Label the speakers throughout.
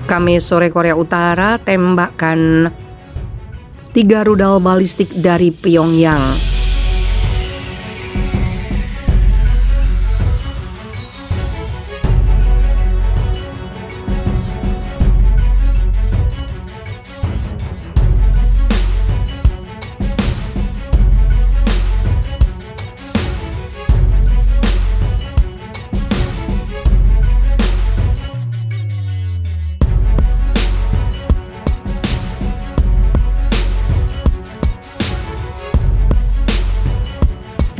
Speaker 1: Kamis sore Korea Utara tembakan 3 rudal balistik dari Pyongyang.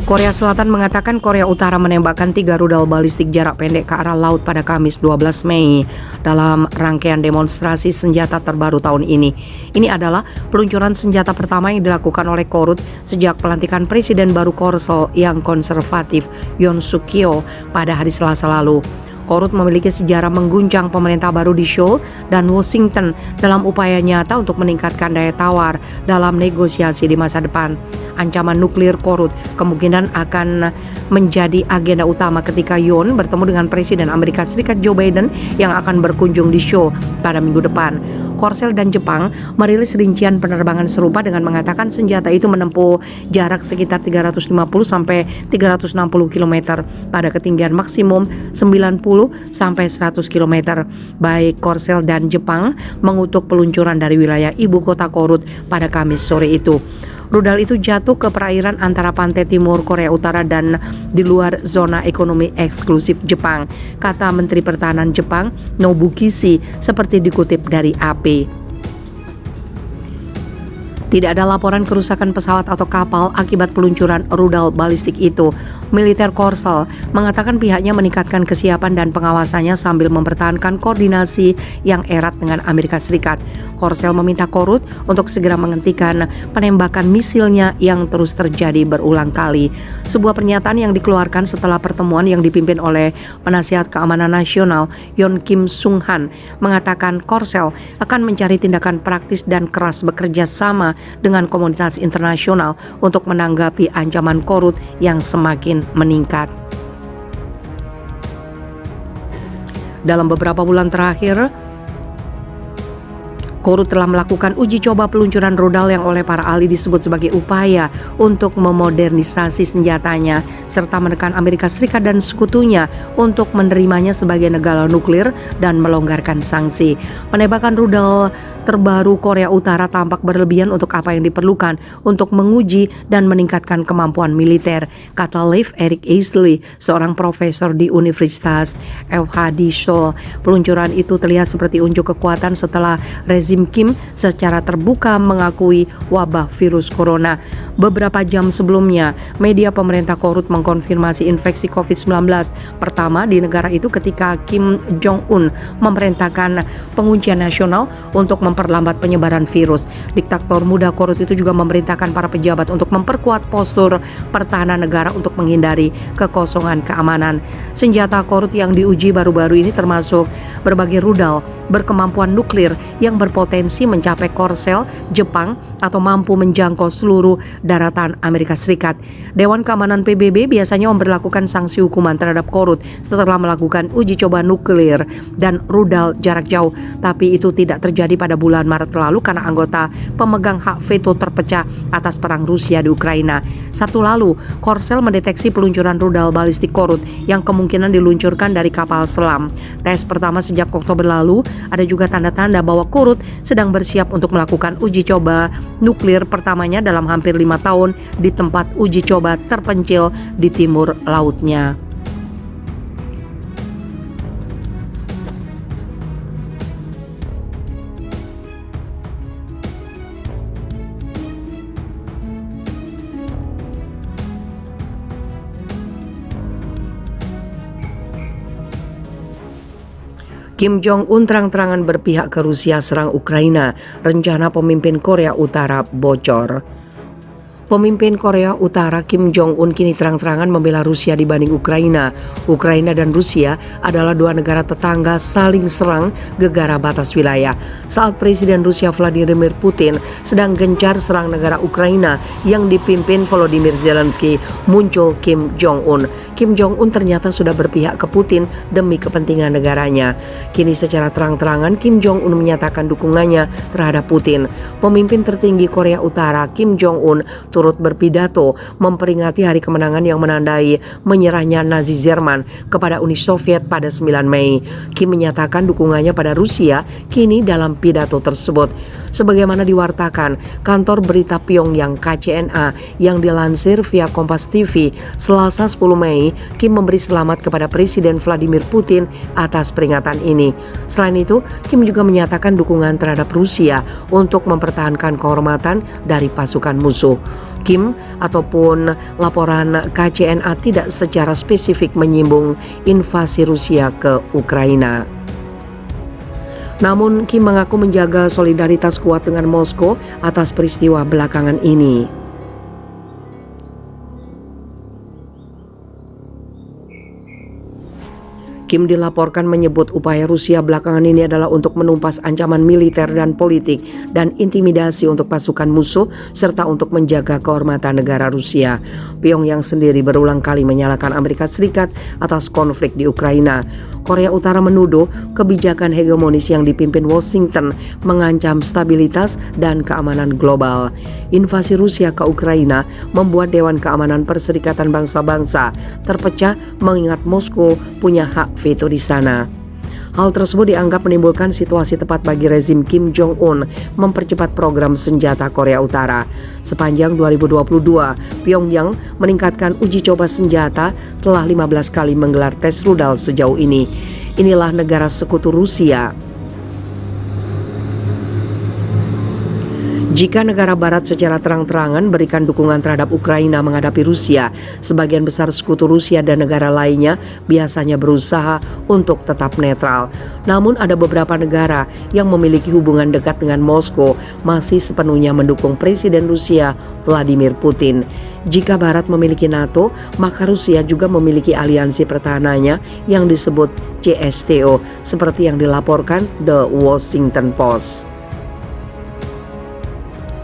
Speaker 1: Korea Selatan mengatakan Korea Utara menembakkan 3 rudal balistik jarak pendek ke arah laut pada Kamis 12 Mei dalam rangkaian demonstrasi senjata terbaru tahun ini. Ini adalah peluncuran senjata pertama yang dilakukan oleh Korut sejak pelantikan Presiden baru Korsel yang konservatif Yoon Suk Yeol pada hari Selasa lalu. Korut memiliki sejarah mengguncang pemerintah baru di Seoul dan Washington dalam upaya nyata untuk meningkatkan daya tawar dalam negosiasi di masa depan. Ancaman nuklir Korut kemungkinan akan menjadi agenda utama ketika Yoon bertemu dengan Presiden Amerika Serikat Joe Biden yang akan berkunjung di Seoul pada minggu depan. Korsel dan Jepang merilis rincian penerbangan serupa dengan mengatakan senjata itu menempuh jarak sekitar 350 sampai 360 km pada ketinggian maksimum 90 sampai 100 km. Baik Korsel dan Jepang mengutuk peluncuran dari wilayah ibu kota Korut pada Kamis sore itu. Rudal itu jatuh ke perairan antara pantai timur Korea Utara dan di luar zona ekonomi eksklusif Jepang, kata Menteri Pertahanan Jepang Nobuo Kishi seperti dikutip dari AP. Tidak ada laporan kerusakan pesawat atau kapal akibat peluncuran rudal balistik itu. Militer Korsel mengatakan pihaknya meningkatkan kesiapan dan pengawasannya sambil mempertahankan koordinasi yang erat dengan Amerika Serikat. Korsel meminta Korut untuk segera menghentikan penembakan misilnya yang terus terjadi berulang kali. Sebuah pernyataan yang dikeluarkan setelah pertemuan yang dipimpin oleh Penasihat Keamanan Nasional Yoon Kim Sung Han mengatakan Korsel akan mencari tindakan praktis dan keras bekerja sama dengan komunitas internasional untuk menanggapi ancaman Korut yang semakin meningkat. Dalam beberapa bulan terakhir, Korut telah melakukan uji coba peluncuran rudal yang oleh para ahli disebut sebagai upaya untuk memodernisasi senjatanya serta menekan Amerika Serikat dan sekutunya untuk menerimanya sebagai negara nuklir dan melonggarkan sanksi. Penembakan rudal terbaru Korea Utara tampak berlebihan untuk apa yang diperlukan untuk menguji dan meningkatkan kemampuan militer, kata Leif Erik Aisley, seorang profesor di Universitas FH di Seoul. Peluncuran itu terlihat seperti unjuk kekuatan setelah rezim Kim secara terbuka mengakui wabah virus corona. Beberapa jam sebelumnya, media pemerintah Korut mengkonfirmasi infeksi COVID-19 pertama di negara itu ketika Kim Jong-un memerintahkan penguncian nasional untuk memperlambat penyebaran virus. Diktator muda Korut itu juga memerintahkan para pejabat untuk memperkuat postur pertahanan negara untuk menghindari kekosongan keamanan. Senjata Korut yang diuji baru-baru ini termasuk berbagai rudal berkemampuan nuklir yang berpotensi mencapai Korsel Jepang atau mampu menjangkau seluruh daratan Amerika Serikat. Dewan Keamanan PBB biasanya memberlakukan sanksi hukuman terhadap Korut setelah melakukan uji coba nuklir dan rudal jarak jauh, tapi itu tidak terjadi pada bulan Maret lalu karena anggota pemegang hak veto terpecah atas perang Rusia di Ukraina. Sabtu lalu, Korsel mendeteksi peluncuran rudal balistik Korut yang kemungkinan diluncurkan dari kapal selam. Tes pertama sejak Oktober lalu, ada juga tanda-tanda bahwa Korut sedang bersiap untuk melakukan uji coba nuklir pertamanya dalam hampir 5 tahun di tempat uji coba terpencil di timur lautnya. Kim Jong-un terang-terangan berpihak ke Rusia serang Ukraina. Rencana pemimpin Korea Utara bocor. Pemimpin Korea Utara Kim Jong-un kini terang-terangan membela Rusia dibanding Ukraina. Ukraina dan Rusia adalah dua negara tetangga saling serang gegara batas wilayah. Saat Presiden Rusia Vladimir Putin sedang gencar serang negara Ukraina yang dipimpin Volodymyr Zelensky, muncul Kim Jong-un. Kim Jong-un ternyata sudah berpihak ke Putin demi kepentingan negaranya. Kini secara terang-terangan Kim Jong-un menyatakan dukungannya terhadap Putin. Pemimpin tertinggi Korea Utara Kim Jong-un turut berpidato memperingati hari kemenangan yang menandai menyerahnya Nazi Jerman kepada Uni Soviet pada 9 Mei. Kim menyatakan dukungannya pada Rusia kini dalam pidato tersebut. Sebagaimana diwartakan kantor berita Pyongyang KCNA yang dilansir via Kompas TV, Selasa 10 Mei, Kim memberi selamat kepada Presiden Vladimir Putin atas peringatan ini. Selain itu, Kim juga menyatakan dukungan terhadap Rusia untuk mempertahankan kehormatan dari pasukan musuh. Kim ataupun laporan KCNA tidak secara spesifik menyinggung invasi Rusia ke Ukraina. Namun Kim mengaku menjaga solidaritas kuat dengan Moskow atas peristiwa belakangan ini. Kim dilaporkan menyebut upaya Rusia belakangan ini adalah untuk menumpas ancaman militer dan politik dan intimidasi untuk pasukan musuh serta untuk menjaga kehormatan negara Rusia. Pyongyang sendiri berulang kali menyalahkan Amerika Serikat atas konflik di Ukraina. Korea Utara menuduh kebijakan hegemonis yang dipimpin Washington mengancam stabilitas dan keamanan global. Invasi Rusia ke Ukraina membuat Dewan Keamanan Perserikatan Bangsa-Bangsa terpecah mengingat Moskow punya hak veto di sana. Hal tersebut dianggap menimbulkan situasi tepat bagi rezim Kim Jong-un mempercepat program senjata Korea Utara. Sepanjang 2022, Pyongyang meningkatkan uji coba senjata telah 15 kali menggelar tes rudal sejauh ini. Inilah negara sekutu Rusia. Jika negara barat secara terang-terangan berikan dukungan terhadap Ukraina menghadapi Rusia, sebagian besar sekutu Rusia dan negara lainnya biasanya berusaha untuk tetap netral. Namun ada beberapa negara yang memiliki hubungan dekat dengan Moskow masih sepenuhnya mendukung Presiden Rusia Vladimir Putin. Jika barat memiliki NATO, maka Rusia juga memiliki aliansi pertahanannya yang disebut CSTO, seperti yang dilaporkan The Washington Post.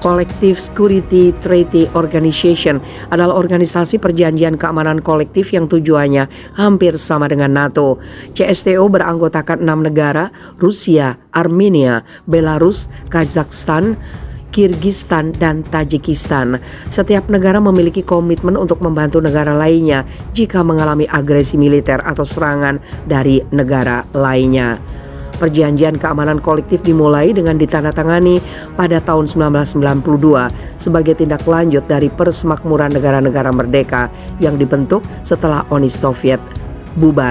Speaker 1: Collective Security Treaty Organization adalah organisasi perjanjian keamanan kolektif yang tujuannya hampir sama dengan NATO. CSTO beranggotakan 6 negara, Rusia, Armenia, Belarus, Kazakhstan, Kirgistan, dan Tajikistan. Setiap negara memiliki komitmen untuk membantu negara lainnya jika mengalami agresi militer atau serangan dari negara lainnya. Perjanjian keamanan kolektif dimulai dengan ditandatangani pada tahun 1992 sebagai tindak lanjut dari Persemakmuran Negara-Negara Merdeka yang dibentuk setelah Uni Soviet bubar.